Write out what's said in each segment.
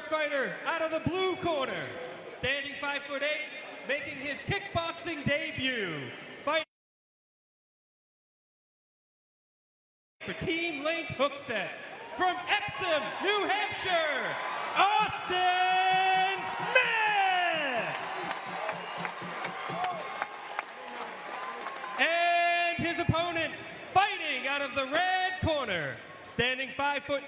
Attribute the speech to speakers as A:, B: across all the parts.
A: fighter out of the blue corner, standing 5'8", making his kickboxing debut. Fighting for Team Link Hookset from Epsom, New Hampshire, Austin Smith! And his opponent, fighting out of the red corner, standing 5'9",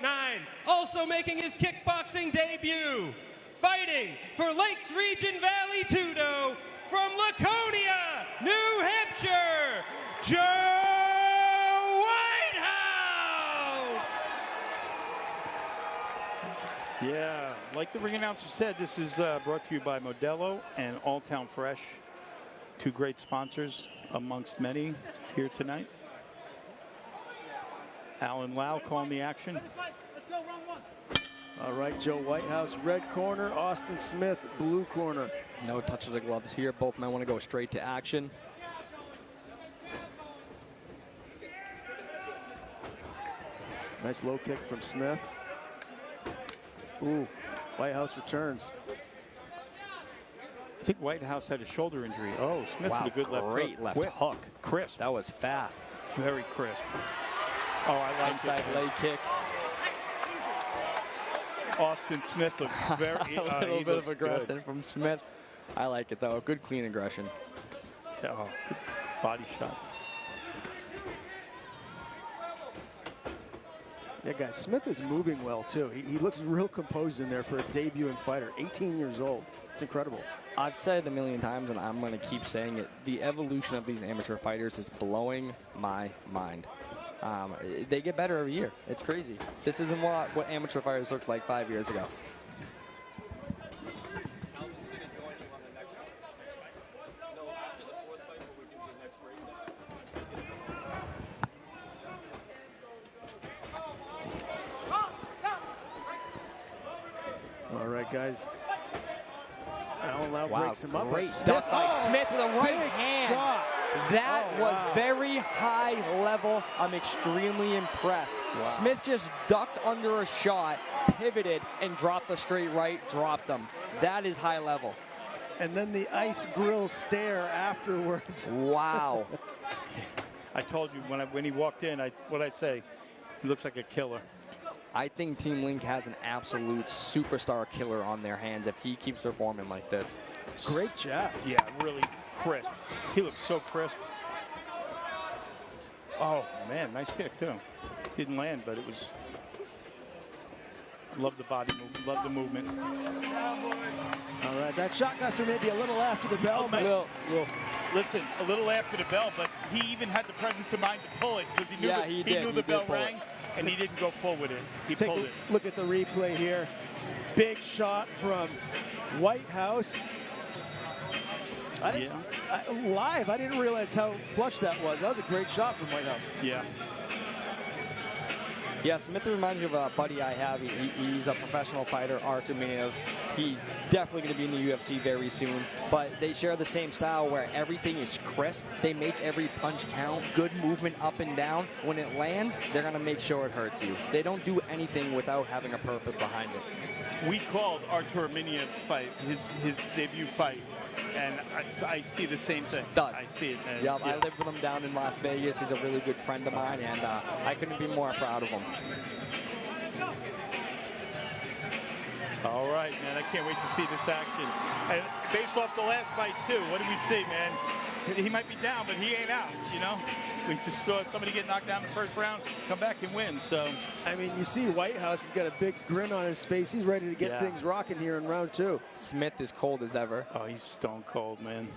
A: also making his kickboxing debut, fighting for Lakes Region Valley Tudo from Laconia, New Hampshire, Joe Whitehouse!
B: Yeah, like the ring announcer said, this is brought to you by Modelo and Alltown Fresh, two great sponsors amongst many here tonight. Alan Lau calling the action.
C: All right, Joe Whitehouse, red corner. Austin Smith, blue corner.
D: No touch of the gloves here. Both men want to go straight to action.
C: Nice low kick from Smith. Ooh, Whitehouse returns.
B: I think Whitehouse had a shoulder injury. Oh, Smith
D: Wow,
B: with a good left hook.
D: great left
B: Quick,
D: hook.
B: crisp.
D: That was fast.
B: Very crisp. Oh, I like
D: Inside
B: it.
D: leg kick.
B: Austin Smith looks very
D: A little
B: he
D: bit of
B: looks
D: aggression
B: good.
D: from Smith. I like it though. Good clean aggression.
B: Yeah, oh, good body shot.
C: Yeah, guys, Smith is moving well, too. He looks real composed in there for a debuting fighter. 18 years old. It's incredible.
D: I've said it a million times, and I'm going to keep saying it. The evolution of these amateur fighters is blowing my mind. They get better every year. It's crazy. This isn't what amateur fighters looked like 5 years ago.
C: All right, guys. Alan Lau breaks him up.
D: Great
C: Smith,
D: duck by Smith with a right
C: big
D: hand.
C: shot.
D: That
C: Oh,
D: was
C: wow.
D: very high level. I'm extremely impressed.
B: Wow.
D: Smith just ducked under a shot, pivoted, and dropped the straight right, dropped him. That is high level.
C: And then the ice grill stare afterwards.
D: Wow.
B: I told you when he walked in, what I say, he looks like a killer.
D: I think Team Link has an absolute superstar killer on their hands if he keeps performing like this.
C: Great job.
B: Yeah, really crisp. He looks so crisp. Oh, man, nice kick, too. Didn't land, but it was... Love the body movement, love the movement.
C: All right, that shot got through maybe a little after the bell. but
B: Listen, a little after the bell, but he even had the presence of mind to pull it because he knew,
D: Yeah,
B: he
D: did.
B: knew
D: He
B: the
D: did
B: bell
D: pull it.
B: rang, and he didn't go full with it. He
C: Take
B: pulled
C: a
B: it.
C: look at the replay here. Big shot from Whitehouse. Live, I didn't realize how flush that was. That was a great shot from Whitehouse.
B: Yeah.
D: Yeah, Smith reminds me of a buddy I have. He's a professional fighter, Artur Minov. He's definitely going to be in the UFC very soon. But they share the same style where everything is crisp. They make every punch count. Good movement up and down. When it lands, they're going to make sure it hurts you. They don't do anything without having a purpose behind it.
B: We called Artur Minov's fight, his debut fight, and I see the same thing.
D: Stud.
B: I see it.
D: Yeah, I lived with him down in Las Vegas. He's a really good friend of mine, and I couldn't be more proud of him.
B: All right, man, I can't wait to see this action. And based off the last fight, too, what do we see, man? He might be down, but he ain't out, you know? We just saw somebody get knocked down in the first round, come back and win, so.
C: I mean, you see Whitehouse has got a big grin on his face. He's ready to get things rocking here in round two.
D: Smith is cold as ever.
B: Oh, he's stone cold, man.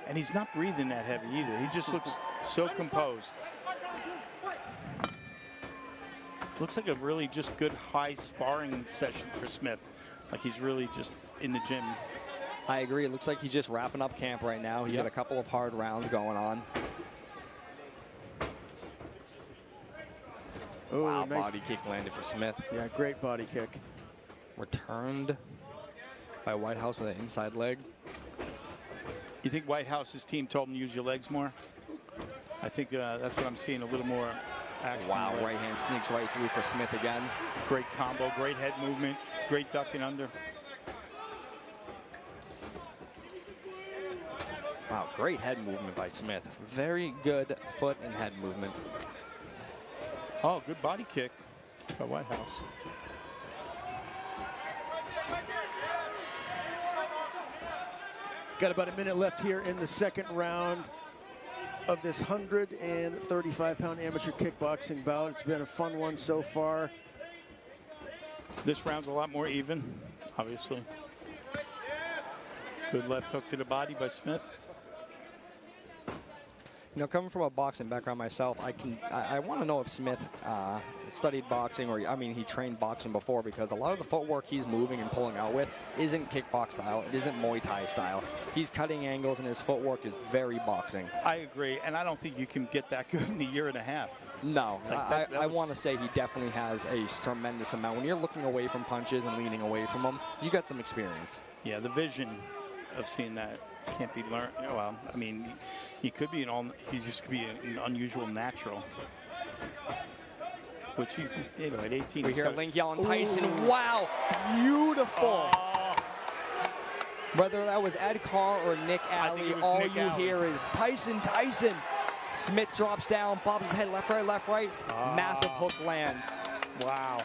B: And he's not breathing that heavy either. He just looks so composed. Looks like a really just good high sparring session for Smith. Like he's really just in the gym.
D: I agree. It looks like he's just wrapping up camp right now. He's got a couple of hard rounds going on.
C: Oh,
D: wow,
C: nice
D: body kick landed for Smith.
C: Yeah, great body kick.
D: Returned by Whitehouse with an inside leg.
B: You think Whitehouse's team told him to use your legs more? I think that's what I'm seeing, a little more action.
D: Wow, right hand sneaks right through for Smith again.
B: Great combo, great head movement, great ducking under.
D: Wow, great head movement by Smith. Very good foot and head movement.
B: Oh, good body kick by Whitehouse.
C: Got about a minute left here in the second round of this 135-pound amateur kickboxing bout. It's been a fun one so far.
B: This round's a lot more even, obviously. Good left hook to the body by Smith.
D: You know, coming from a boxing background myself, I want to know if Smith studied boxing, or I mean, he trained boxing before, because a lot of the footwork he's moving and pulling out with isn't kickbox style. It isn't Muay Thai style. He's cutting angles, and his footwork is very boxing.
B: I agree, and I don't think you can get that good in a year and a half.
D: No,
B: Like
D: I want to say he definitely has a tremendous amount. When you're looking away from punches and leaning away from them, you got some experience.
B: Yeah, the vision of seeing that can't be learned. Well, I mean, he could be he just could be an unusual natural. Which he's, you know, at 18.
D: We hear Link yelling, Tyson,
C: Ooh.
D: wow, beautiful.
B: Oh,
D: Whether that was Ed Carr or Nick
B: I think
D: Alley,
B: it was
D: all
B: Nick
D: you
B: Alley.
D: hear is Tyson, Tyson. Smith drops down, bobs his head left, right. Massive hook lands.
B: wow.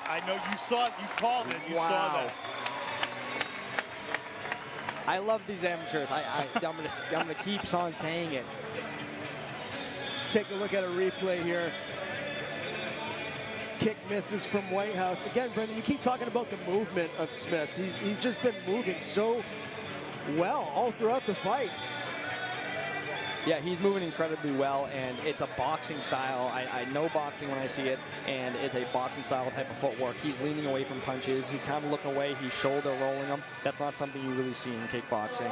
B: I know you saw it. You called it. You saw
D: Wow.
B: that.
D: I love these amateurs. I'm gonna keep on saying it.
C: Take a look at a replay here. Kick misses from Whitehouse. Again, Brendan, you keep talking about the movement of Smith. He's just been moving so well all throughout the fight.
D: Yeah, he's moving incredibly well, and it's a boxing style. I know boxing when I see it, and it's a boxing style type of footwork. He's leaning away from punches. He's kind of looking away. He's shoulder rolling them. That's not something you really see in kickboxing.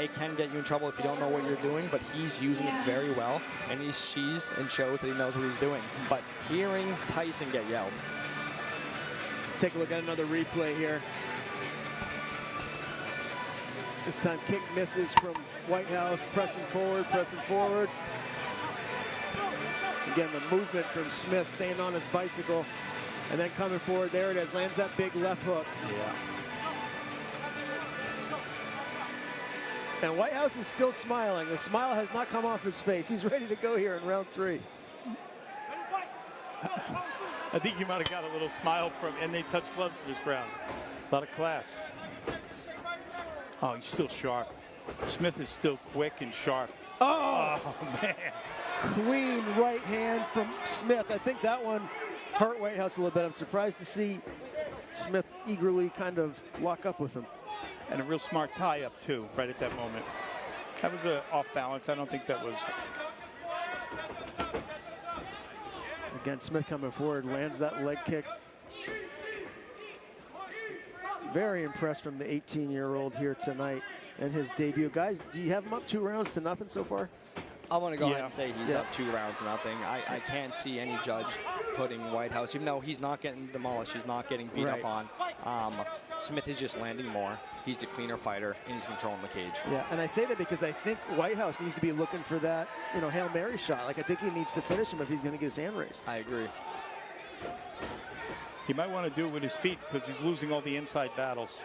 D: It can get you in trouble if you don't know what you're doing, but he's using it very well, and he sees and shows that he knows what he's doing. But hearing Tyson get yelled.
C: Take a look at another replay here. This time kick misses from Whitehouse, pressing forward. Again, the movement from Smith, staying on his bicycle, and then coming forward. There it is, lands that big left hook.
B: Yeah.
C: And Whitehouse is still smiling. The smile has not come off his face. He's ready to go here in round 3.
B: I think you might have got a little smile from, and they touched gloves for this round. A lot of class. Oh, he's still sharp. Smith is still quick and sharp.
C: Oh,
B: Man.
C: clean right hand from Smith. I think that one hurt Whitehouse a little bit. I'm surprised to see Smith eagerly kind of lock up with him.
B: And a real smart tie-up, too, right at that moment. That was off balance. I don't think that was...
C: Again, Smith coming forward, lands that leg kick. Very impressed from the 18-year-old here tonight and his debut. Guys, do you have him up 2-0 so far?
D: I'm going to go ahead
B: Yeah.
D: and say he's up 2-0. I can't see any judge putting Whitehouse, even though he's not getting demolished, he's not getting beat
C: Right.
D: up on. Smith is just landing more. He's a cleaner fighter, and he's controlling the cage.
C: Yeah, and I say that because I think Whitehouse needs to be looking for that, Hail Mary shot. Like, I think he needs to finish him if he's going to get his hand raised.
D: I agree.
B: He might want to do it with his feet because he's losing all the inside battles.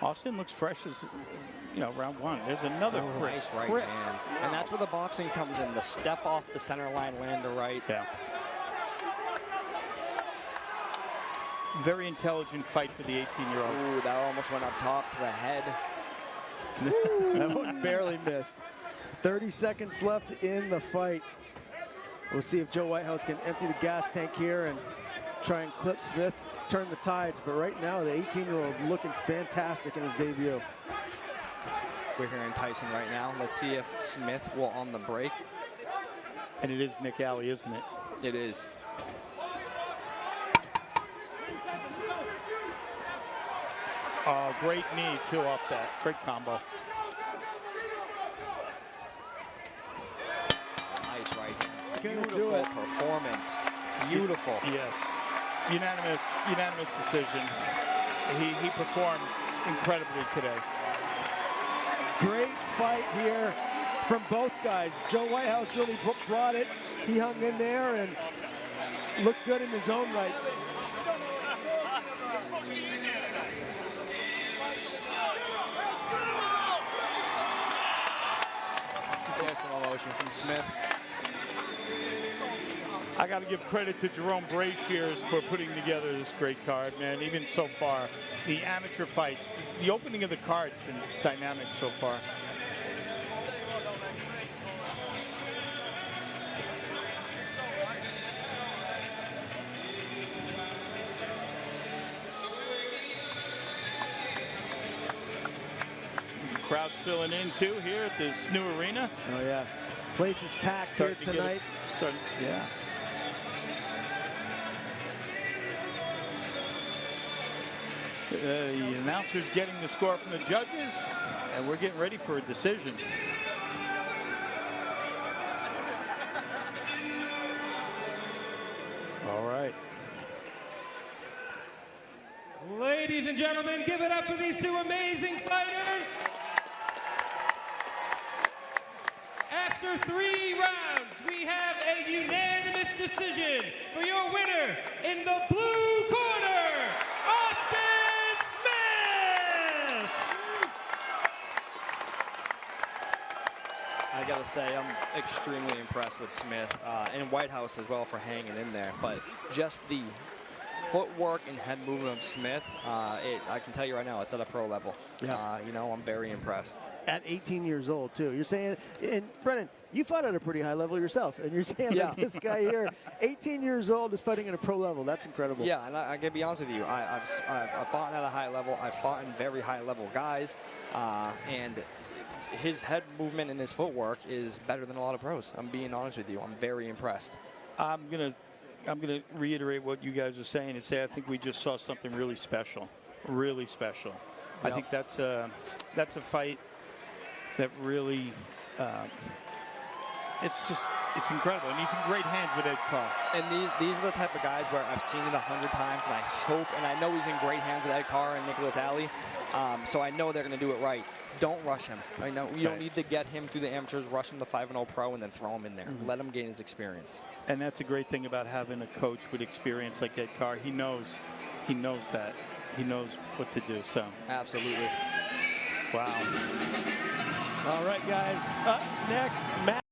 B: Austin looks fresh as, round 1. There's another
D: Nice right
B: crisp.
D: hand. And that's where the boxing comes in. The step off the center line, land to right.
B: Yeah. Very intelligent fight for the 18-year-old.
D: Ooh, that almost went up top to the head.
C: That one barely missed. 30 seconds left in the fight. We'll see if Joe Whitehouse can empty the gas tank here and try and clip Smith, turn the tides. But right now, the 18-year-old looking fantastic in his debut.
D: We're hearing Tyson right now. Let's see if Smith will on the break.
B: And it is Nick Alley, isn't it?
D: It is.
B: Oh, great knee, too, off that. Great combo.
D: Nice right hand.
C: It's gonna
D: Beautiful
C: do it.
D: performance. Beautiful.
B: Yes. Unanimous decision. He performed incredibly today.
C: Great fight here from both guys. Joe Whitehouse really brought it. He hung in there and looked good in his own right.
D: There's some emotion from Smith.
B: I got to give credit to Jerome Brashears for putting together this great card, man. Even so far, the amateur fights, the opening of the card's been dynamic so far. Crowd's filling in too here at this new arena.
C: Oh yeah, place is packed here tonight.
B: Yeah. The announcer's getting the score from the judges, and we're getting ready for a decision. All right.
A: Ladies and gentlemen, give it up for these two amazing fighters. After 3 rounds, we have a unanimous decision for your winner in the blue corner, Austin Smith!
D: I gotta say, I'm extremely impressed with Smith and Whitehouse as well for hanging in there. But just the footwork and head movement of Smith, I can tell you right now, it's at a pro level.
C: Yeah.
D: You know, I'm very impressed.
C: At 18 years old, too. You're saying, and Brennan, you fought at a pretty high level yourself, and you're saying that this guy here, 18 years old, is fighting at a pro level. That's incredible.
D: Yeah, and I gotta be honest with you, I've fought at a high level. I've fought in very high level guys, and his head movement and his footwork is better than a lot of pros. I'm being honest with you. I'm very impressed.
B: I'm gonna reiterate what you guys are saying and say I think we just saw something really special, really special. I think that's a fight that really, it's incredible, and he's in great hands with Ed Carr.
D: And these are the type of guys where I've seen it 100 times, and I hope, and I know he's in great hands with Ed Carr and Nicholas Alley, so I know they're going to do it right. Don't rush him. I know you don't need to get him through the amateurs, rush him to 5-0 pro, and then throw him in there. Let him gain his experience.
B: And that's a great thing about having a coach with experience like Ed Carr. He knows that. He knows what to do. So
D: absolutely.
B: Wow.
C: All right, guys. Up next, Matt.